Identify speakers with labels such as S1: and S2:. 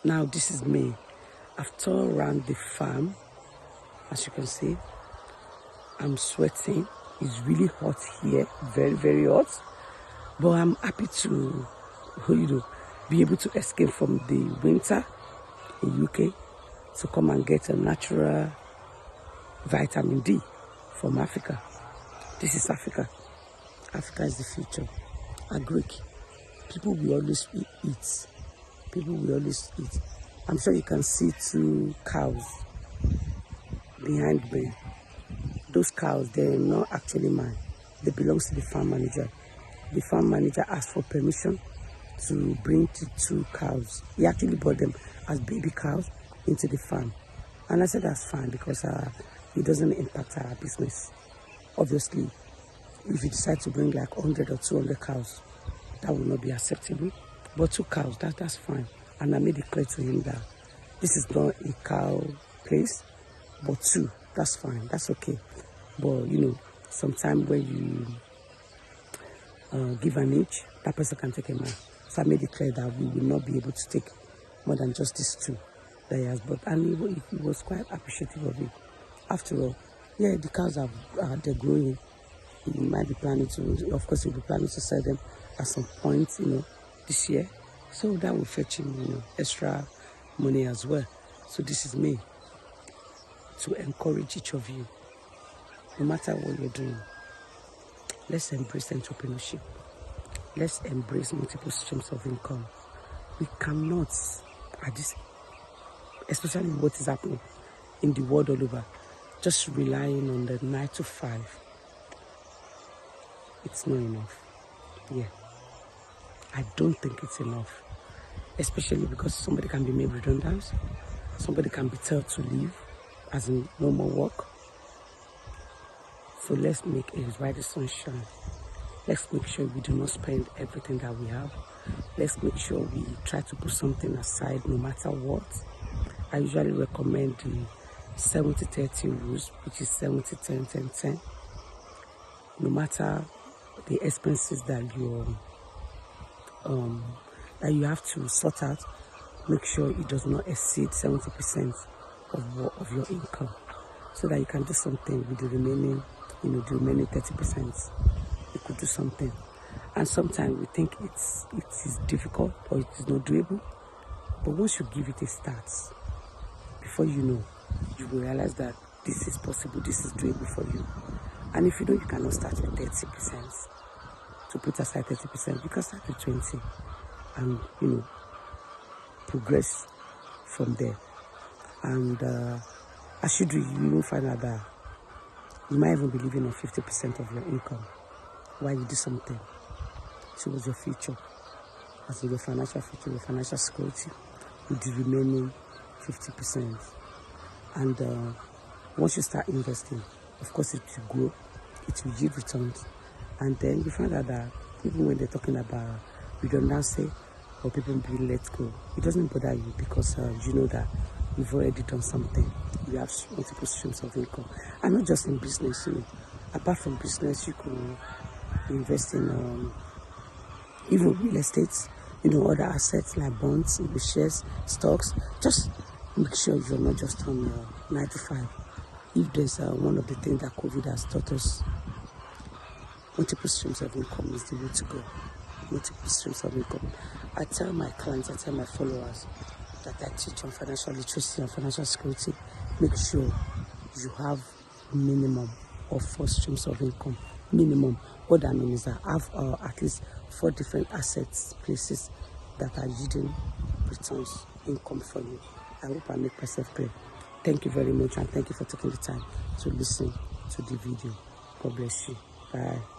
S1: Now this is me. I've turned around the farm. As you can see, I'm sweating. It's really hot here, very, very hot. But I'm happy to, be able to escape from the winter in UK to come and get a natural vitamin D from Africa. This is Africa. Africa is the future. Agric. People will always eat. People will always eat. I'm sure you can see 2 cows behind me. Those cows, they're not actually mine. They belong to the farm manager. The farm manager asked for permission to bring the 2 cows. He actually brought them as baby cows into the farm. And I said that's fine because it doesn't impact our business. Obviously, if you decide to bring like 100 or 200 cows, that will not be acceptable. But 2 cows, that's fine. And I made it clear to him that this is not a cow place, but 2, that's fine, that's okay. But sometimes when you give an age, that person can take a man. So I made it clear that we will not be able to take more than just these 2 that he has brought. And he was quite appreciative of it. After all, yeah, the cows they're growing. He might be planning to, of course, he'll be planning to sell them at some point, this year. So that will fetch him, extra money as well. So this is me to encourage each of you, no matter what you're doing. Let's embrace entrepreneurship. Let's embrace multiple streams of income. We cannot, especially what is happening in the world all over, just relying on the 9 to 5. It's not enough. Yeah. I don't think it's enough. Especially because somebody can be made redundant. Somebody can be told to leave, as in no more work. So let's make it while the sun shines. Let's make sure we do not spend everything that we have. Let's make sure we try to put something aside no matter what. I usually recommend the 70-30 rules, which is 70-10-10-10. No matter the expenses that you have to sort out, make sure it does not exceed 70% of your income, so that you can do something with the remaining, the remaining 30%. You could do something. And sometimes we think it is difficult or it is not doable, but once you give it a start, before you know, you will realize that this is possible, this is doable for you. And if you know you cannot start with 30%, to put aside 30%, you can start with 20% and, progress from there. And as you do, you will find out that you might even be living on 50% of your income while you do something towards your future, as in your financial future, your financial security, with the remaining 50%. And once you start investing, of course it will grow, it will yield returns. And then you find out that even when they're talking about redundancy or people being let go, it doesn't bother you because you know that you've already done something. You have multiple streams of income. And not just in business, apart from business, you could invest in even real estate, other assets like bonds, shares, stocks. Just make sure you're not just on 9 to 5. If there's one of the things that COVID has taught us, multiple streams of income is the way to go. Multiple streams of income. I tell my clients, I tell my followers that I teach on financial literacy and financial security, make sure you have minimum of 4 streams of income. Minimum. What that means is that I have at least 4 different assets, places that are yielding returns, income for you. I hope I make myself clear. Thank you very much, and thank you for taking the time to listen to the video. God bless you. Bye.